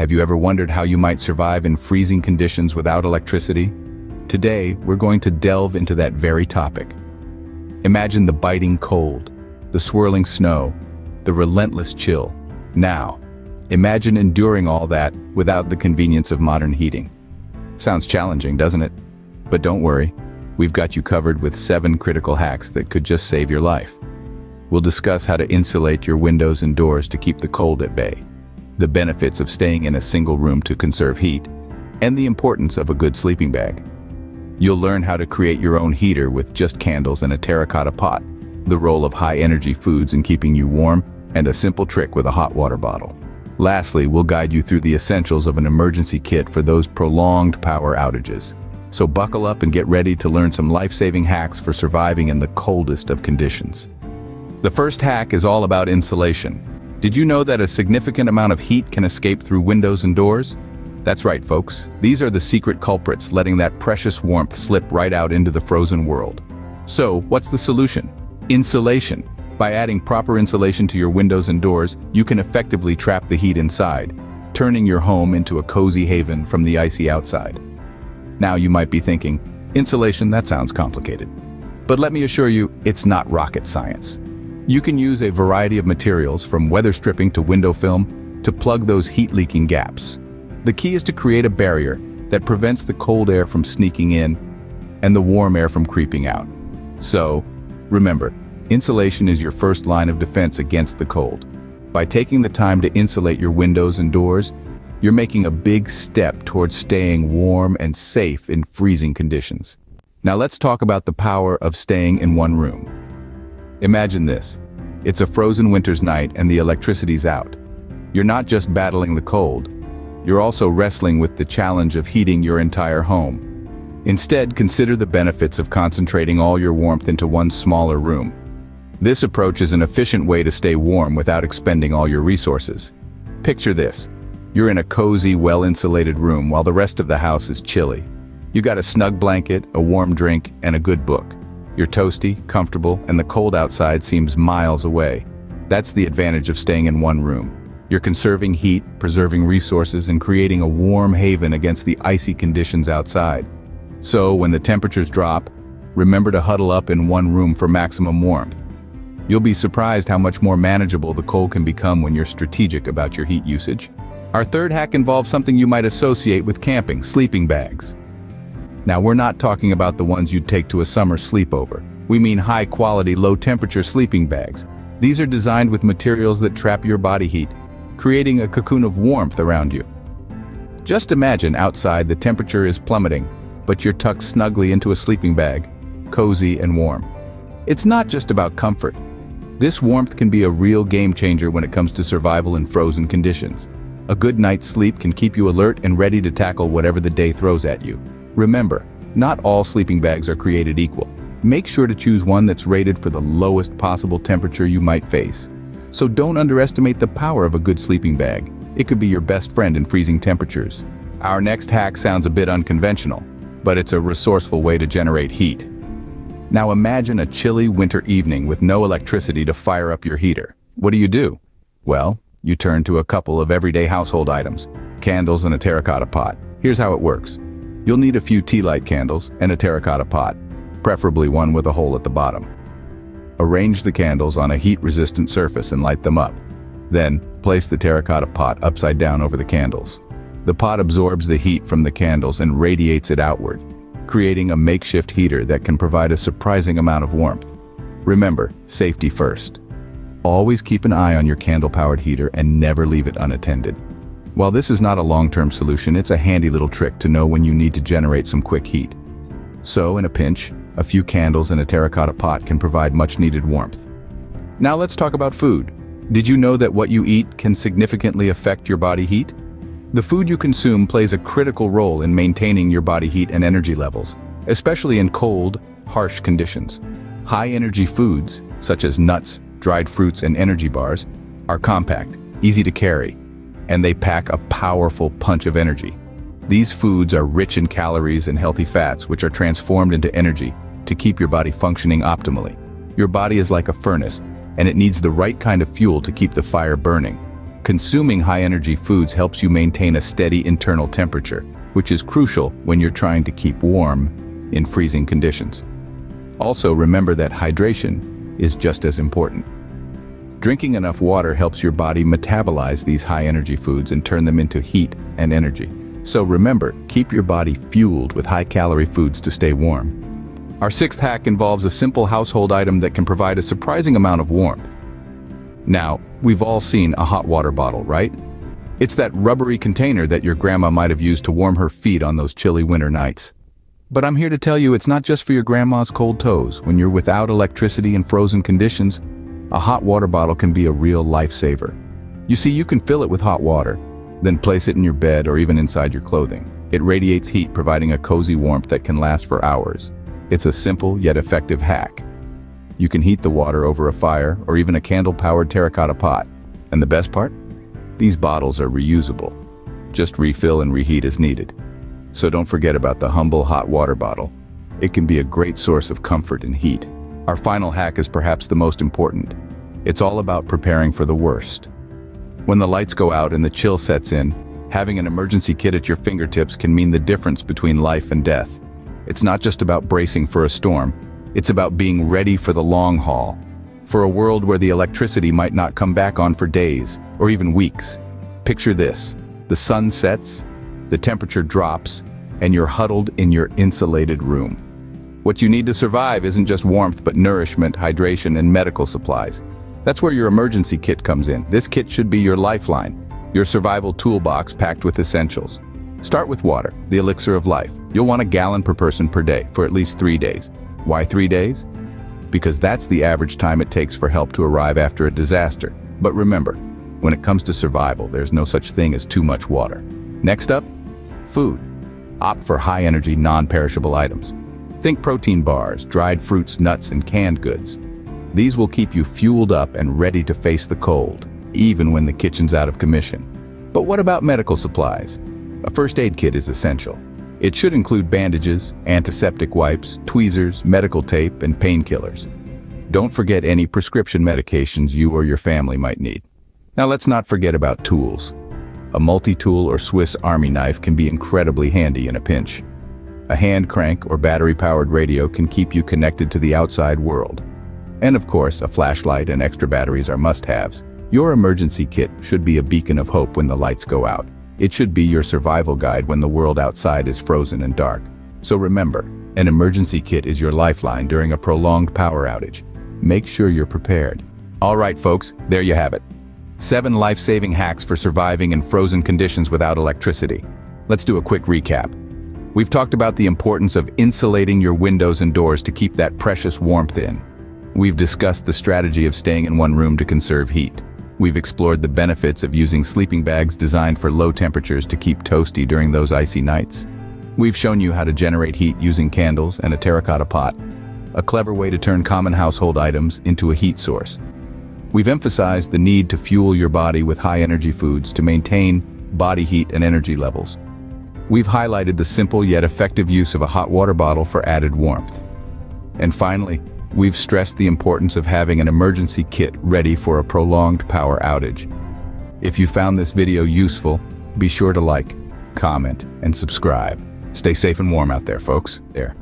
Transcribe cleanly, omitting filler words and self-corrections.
Have you ever wondered how you might survive in freezing conditions without electricity? Today, we're going to delve into that very topic. Imagine the biting cold, the swirling snow, the relentless chill. Now, imagine enduring all that without the convenience of modern heating. Sounds challenging, doesn't it? But don't worry, we've got you covered with 7 critical hacks that could just save your life. We'll discuss how to insulate your windows and doors to keep the cold at bay, the benefits of staying in a single room to conserve heat, and the importance of a good sleeping bag. You'll learn how to create your own heater with just candles and a terracotta pot, the role of high-energy foods in keeping you warm, and a simple trick with a hot water bottle. Lastly, we'll guide you through the essentials of an emergency kit for those prolonged power outages. So buckle up and get ready to learn some life-saving hacks for surviving in the coldest of conditions. The first hack is all about insulation. Did you know that a significant amount of heat can escape through windows and doors? That's right, folks. These are the secret culprits letting that precious warmth slip right out into the frozen world. So, what's the solution? Insulation. By adding proper insulation to your windows and doors, you can effectively trap the heat inside, turning your home into a cozy haven from the icy outside. Now you might be thinking, insulation, that sounds complicated. But let me assure you, it's not rocket science. You can use a variety of materials from weather stripping to window film to plug those heat-leaking gaps. The key is to create a barrier that prevents the cold air from sneaking in and the warm air from creeping out. So, remember, insulation is your first line of defense against the cold. By taking the time to insulate your windows and doors, you're making a big step towards staying warm and safe in freezing conditions. Now let's talk about the power of staying in one room. Imagine this. It's a frozen winter's night and the electricity's out. You're not just battling the cold, you're also wrestling with the challenge of heating your entire home. Instead, consider the benefits of concentrating all your warmth into one smaller room. This approach is an efficient way to stay warm without expending all your resources. Picture this. You're in a cozy, well-insulated room while the rest of the house is chilly. You got a snug blanket, a warm drink, and a good book. You're toasty, comfortable, and the cold outside seems miles away. That's the advantage of staying in one room. You're conserving heat, preserving resources, and creating a warm haven against the icy conditions outside. So, when the temperatures drop, remember to huddle up in one room for maximum warmth. You'll be surprised how much more manageable the cold can become when you're strategic about your heat usage. Our third hack involves something you might associate with camping: sleeping bags. Now, we're not talking about the ones you'd take to a summer sleepover. We mean high-quality, low-temperature sleeping bags. These are designed with materials that trap your body heat, creating a cocoon of warmth around you. Just imagine outside the temperature is plummeting, but you're tucked snugly into a sleeping bag, cozy and warm. It's not just about comfort. This warmth can be a real game-changer when it comes to survival in frozen conditions. A good night's sleep can keep you alert and ready to tackle whatever the day throws at you. Remember, not all sleeping bags are created equal. Make sure to choose one that's rated for the lowest possible temperature you might face. So don't underestimate the power of a good sleeping bag. It could be your best friend in freezing temperatures. Our next hack sounds a bit unconventional, but it's a resourceful way to generate heat. Now imagine a chilly winter evening with no electricity to fire up your heater. What do? Well, you turn to a couple of everyday household items: candles and a terracotta pot. Here's how it works. You'll need a few tea light candles and a terracotta pot, preferably one with a hole at the bottom. Arrange the candles on a heat-resistant surface and light them up. Then, place the terracotta pot upside down over the candles. The pot absorbs the heat from the candles and radiates it outward, creating a makeshift heater that can provide a surprising amount of warmth. Remember, safety first. Always keep an eye on your candle-powered heater and never leave it unattended. While this is not a long-term solution, it's a handy little trick to know when you need to generate some quick heat. So, in a pinch, a few candles and a terracotta pot can provide much-needed warmth. Now let's talk about food. Did you know that what you eat can significantly affect your body heat? The food you consume plays a critical role in maintaining your body heat and energy levels, especially in cold, harsh conditions. High-energy foods, such as nuts, dried fruits, and energy bars, are compact, easy to carry, and they pack a powerful punch of energy. These foods are rich in calories and healthy fats, which are transformed into energy to keep your body functioning optimally. Your body is like a furnace, and it needs the right kind of fuel to keep the fire burning. Consuming high-energy foods helps you maintain a steady internal temperature, which is crucial when you're trying to keep warm in freezing conditions. Also, remember that hydration is just as important. Drinking enough water helps your body metabolize these high-energy foods and turn them into heat and energy. So remember, keep your body fueled with high-calorie foods to stay warm. Our sixth hack involves a simple household item that can provide a surprising amount of warmth. Now, we've all seen a hot water bottle, right? It's that rubbery container that your grandma might have used to warm her feet on those chilly winter nights. But I'm here to tell you it's not just for your grandma's cold toes. When you're without electricity in frozen conditions, a hot water bottle can be a real lifesaver. You see, you can fill it with hot water, then place it in your bed or even inside your clothing. It radiates heat, providing a cozy warmth that can last for hours. It's a simple yet effective hack. You can heat the water over a fire or even a candle-powered terracotta pot. And the best part? These bottles are reusable. Just refill and reheat as needed. So don't forget about the humble hot water bottle. It can be a great source of comfort and heat. Our final hack is perhaps the most important. It's all about preparing for the worst. When the lights go out and the chill sets in, having an emergency kit at your fingertips can mean the difference between life and death. It's not just about bracing for a storm. It's about being ready for the long haul. For a world where the electricity might not come back on for days or even weeks. Picture this. The sun sets, the temperature drops, and you're huddled in your insulated room. What you need to survive isn't just warmth, but nourishment, hydration, and medical supplies. That's where your emergency kit comes in. This kit should be your lifeline, your survival toolbox packed with essentials. Start with water, the elixir of life. You'll want a gallon per person per day for at least 3 days. Why 3 days? Because that's the average time it takes for help to arrive after a disaster. But remember, when it comes to survival, there's no such thing as too much water. Next up, food. Opt for high-energy, non-perishable items. Think protein bars, dried fruits, nuts, and canned goods. These will keep you fueled up and ready to face the cold, even when the kitchen's out of commission. But what about medical supplies? A first aid kit is essential. It should include bandages, antiseptic wipes, tweezers, medical tape, and painkillers. Don't forget any prescription medications you or your family might need. Now let's not forget about tools. A multi-tool or Swiss Army knife can be incredibly handy in a pinch. A hand crank or battery-powered radio can keep you connected to the outside world. And of course, a flashlight and extra batteries are must-haves. Your emergency kit should be a beacon of hope when the lights go out. It should be your survival guide when the world outside is frozen and dark. So remember, an emergency kit is your lifeline during a prolonged power outage. Make sure you're prepared. All right, folks, there you have it. 7 life-saving hacks for surviving in frozen conditions without electricity. Let's do a quick recap. We've talked about the importance of insulating your windows and doors to keep that precious warmth in. We've discussed the strategy of staying in one room to conserve heat. We've explored the benefits of using sleeping bags designed for low temperatures to keep toasty during those icy nights. We've shown you how to generate heat using candles and a terracotta pot, a clever way to turn common household items into a heat source. We've emphasized the need to fuel your body with high-energy foods to maintain body heat and energy levels. We've highlighted the simple yet effective use of a hot water bottle for added warmth. And finally, we've stressed the importance of having an emergency kit ready for a prolonged power outage. If you found this video useful, be sure to like, comment, and subscribe. Stay safe and warm out there, folks. There.